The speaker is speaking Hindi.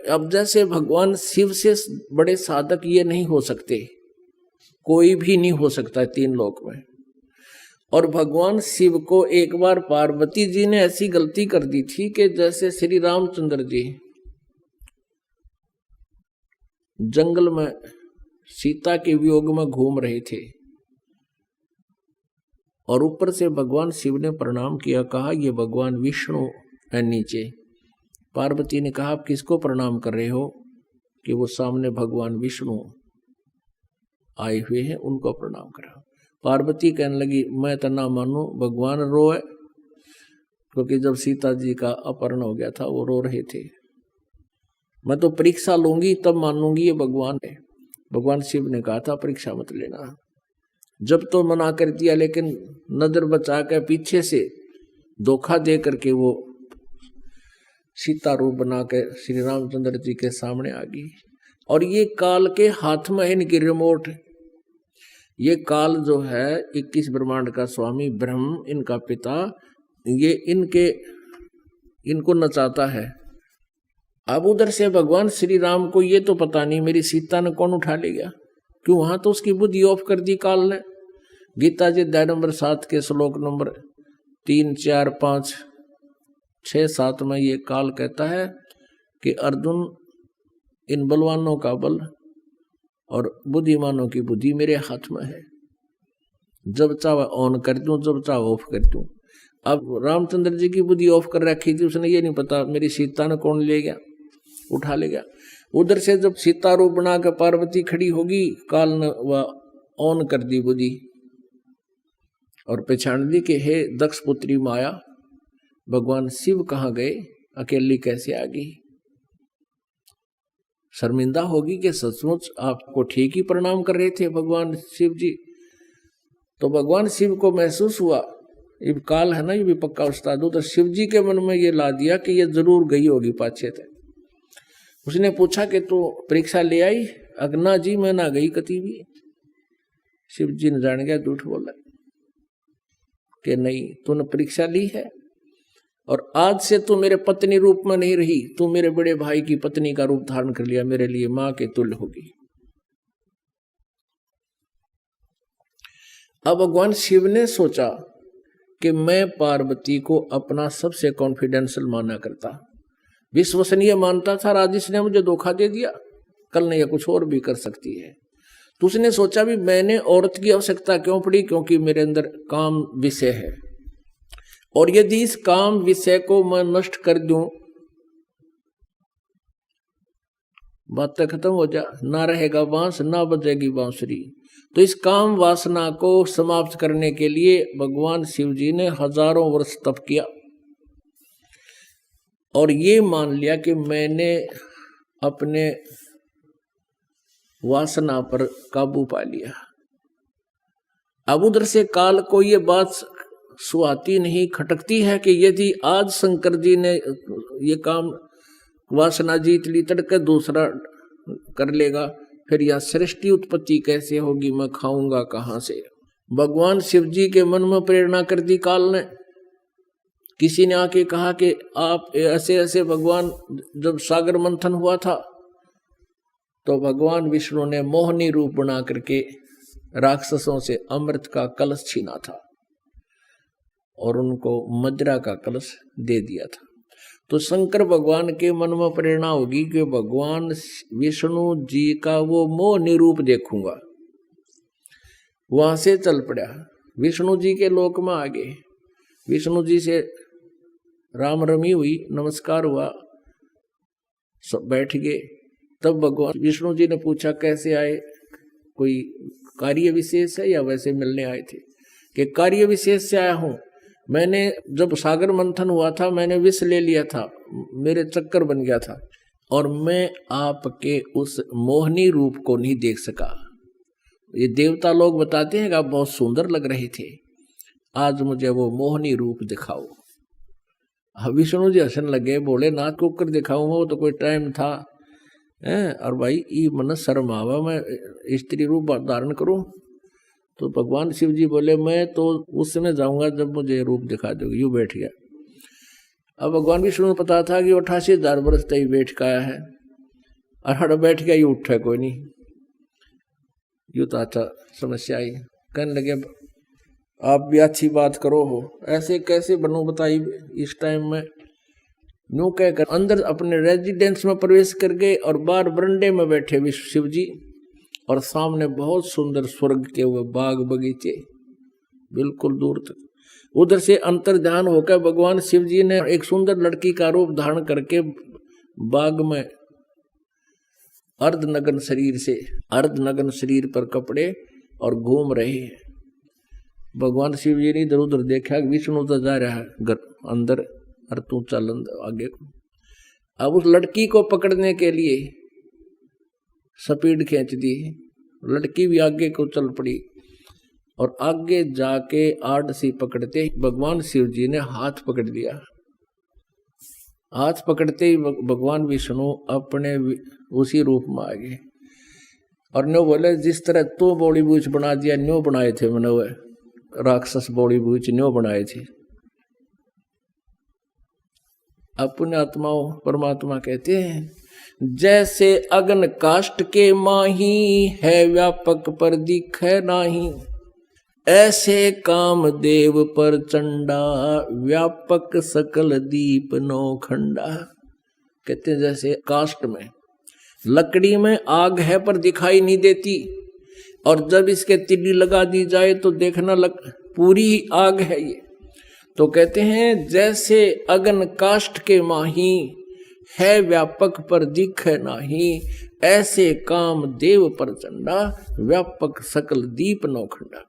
अब जैसे भगवान शिव से बड़े साधक ये नहीं हो सकते, कोई भी नहीं हो सकता तीन लोक में। और भगवान शिव को एक बार पार्वती जी ने ऐसी गलती कर दी थी कि जैसे श्री रामचंद्र जी जंगल में सीता के वियोग में घूम रहे थे और ऊपर से भगवान शिव ने प्रणाम किया, कहा ये भगवान विष्णु है नीचे। पार्वती ने कहा आप किसको प्रणाम कर रहे हो? कि वो सामने भगवान विष्णु आए हुए हैं उनको प्रणाम करा। पार्वती कहने लगी मैं तो ना मानू, भगवान रोए, क्योंकि जब सीता जी का अपहरण हो गया था वो रो रहे थे। मैं तो परीक्षा लूंगी तब मानूंगी ये भगवान है। भगवान शिव ने कहा था परीक्षा मत लेना। जब तो मना कर दिया, लेकिन नजर बचा कर पीछे से धोखा दे करके वो सीता रूप बना कर श्री रामचंद्र जी के सामने आ गई। और ये काल के हाथ में है इनकी रिमोट। ये काल जो है 21 ब्रह्मांड का स्वामी ब्रह्म, इनका पिता, ये इनको नचाता है। अब उधर से भगवान श्री राम को ये तो पता नहीं मेरी सीता ने कौन उठा ले गया, क्यों? वहां तो उसकी बुद्धि ऑफ कर दी काल ने। गीता जी अध्याय नंबर 7 के श्लोक नंबर 3, 4, 5, 6, 7 में ये काल कहता है कि अर्जुन इन बलवानों का बल और बुद्धिमानों की बुद्धि मेरे हाथ में है, जब चाहे ऑन कर दूं, जब चाहे ऑफ कर दूं। अब रामचंद्र जी की बुद्धि ऑफ कर रखी थी, उसने ये नहीं पता मेरी सीता ने कौन ले गया, उठा ले गया। उधर से जब सीता रूप बना कर पार्वती खड़ी होगी, काल ने वह ऑन कर दी बुद्धि और पहचान दी कि हे दक्ष पुत्री माया, भगवान शिव कहाँ गए, अकेली कैसे आ गई। शर्मिंदा होगी कि सचमुच आपको ठीक ही प्रणाम कर रहे थे भगवान शिव जी। तो भगवान शिव को महसूस हुआ, ये काल है ना, ये भी पक्का उस्ताद हो, तो शिव जी के मन में ये ला दिया कि ये जरूर गई होगी पाछे थे। उसने पूछा कि तू परीक्षा ले आई? अगना जी मैं ना गई कति भी। शिव जी ने जान गया झूठ बोला कि नहीं, तूने परीक्षा ली है और आज से तू मेरे पत्नी रूप में नहीं रही, तू मेरे बड़े भाई की पत्नी का रूप धारण कर लिया, मेरे लिए मां के तुल्य होगी। अब भगवान शिव ने सोचा कि मैं पार्वती को अपना सबसे कॉन्फिडेंशियल माना करता, विश्वसनीय मानता था। राजेश ने मुझे धोखा दे दिया, कल ने यह कुछ और भी कर सकती है। तो उसने सोचा भी मैंने औरत की आवश्यकता क्यों पड़ी, क्योंकि मेरे अंदर काम विषय है और यदि इस काम विषय को मैं नष्ट कर दूं, बातें खत्म हो जा, ना रहेगा बांस ना बजेगी बांसुरी। तो इस काम वासना को समाप्त करने के लिए भगवान शिव जी ने हजारों वर्ष तप किया और ये मान लिया कि मैंने अपने वासना पर काबू पा लिया। अब उधर से काल को ये बात सुहाती नहीं, खटकती है कि यदि आज शंकर जी ने ये काम वासना जीत ली, तड़के दूसरा कर लेगा, फिर यह सृष्टि उत्पत्ति कैसे होगी, मैं खाऊंगा कहां से। भगवान शिव जी के मन में प्रेरणा कर दी काल ने। किसी ने आके कहा कि आप ऐसे ऐसे, भगवान जब सागर मंथन हुआ था तो भगवान विष्णु ने मोहनी रूप बना करके राक्षसों से अमृत का कलश छीना था और उनको मदिरा का कलश दे दिया था। तो शंकर भगवान के मन में प्रेरणा होगी कि भगवान विष्णु जी का वो मोहनी रूप देखूंगा। वहां से चल पड़ा, विष्णु जी के लोक में आ गए। विष्णु जी से राम रमी हुई, नमस्कार हुआ, सब बैठ गए। तब भगवान विष्णु जी ने पूछा कैसे आए, कोई कार्य विशेष है या वैसे मिलने आए थे? कि कार्य विशेष से आया हूं, मैंने जब सागर मंथन हुआ था मैंने विष ले लिया था, मेरे चक्कर बन गया था और मैं आपके उस मोहनी रूप को नहीं देख सका। ये देवता लोग बताते हैं कि आप बहुत सुंदर लग रहे थे, आज मुझे वो मोहनी रूप दिखाओ। विष्णु जी हंसने लगे, बोले नाथ को कर दिखाऊंगा, वो तो कोई टाइम था और भाई ये मन शर्म आवा मैं स्त्री रूप धारण करूं। तो भगवान शिव जी बोले मैं तो उस समय जाऊंगा जब मुझे रूप दिखा दोगे। यूं बैठ गया। अब भगवान विष्णु को पता था कि 88,000 वर्ष तक बैठ का आया है, और हड़ बैठ गया, ये उठे कोई नहीं। यूं तो अच्छा समस्या आई। कहने लगे आप भी अच्छी बात करो हो, ऐसे कैसे बनूं बताइए इस टाइम में। यूं कहकर अंदर अपने रेजिडेंस में प्रवेश कर गए और बाहर बरंडे में बैठे विश्व शिव जी, और सामने बहुत सुंदर स्वर्ग के वो बाग बगीचे बिल्कुल दूर तक। उधर से अंतर ध्यान होकर भगवान शिव जी ने एक सुंदर लड़की का रूप धारण करके बाग में अर्धनग्न शरीर पर कपड़े और घूम रहे हैं। भगवान शिव जी ने इधर उधर देखा, विष्णु तो जा रहा है अंदर, और तू चल आगे को। अब उस लड़की को पकड़ने के लिए स्पीड खींच दी, लड़की भी आगे को चल पड़ी, और आगे जाके आड़ सी पकड़ते भगवान शिव जी ने हाथ पकड़ लिया। हाथ पकड़ते ही भगवान विष्णु अपने उसी रूप में आ गए, और न्यो बोले जिस तरह तो बॉडी बूच बना दिया, न्यो बनाए थे मैंने, वो राक्षस बॉडी बूच न्यो बनाए थे। अपने आत्माओं परमात्मा कहते हैं जैसे अगन काष्ट के माही है व्यापक पर दिखे नाही, ऐसे काम देव पर चंडा व्यापक सकल दीप नौखंडा। कहते हैं जैसे काष्ट में, लकड़ी में आग है पर दिखाई नहीं देती, और जब इसके तिल्ली लगा दी जाए तो देखना पूरी ही आग है ये। तो कहते हैं जैसे अगन काष्ट के माही है व्यापक पर दिखे नाही, ऐसे काम देव पर चंडा व्यापक सकल दीप नौखंडा।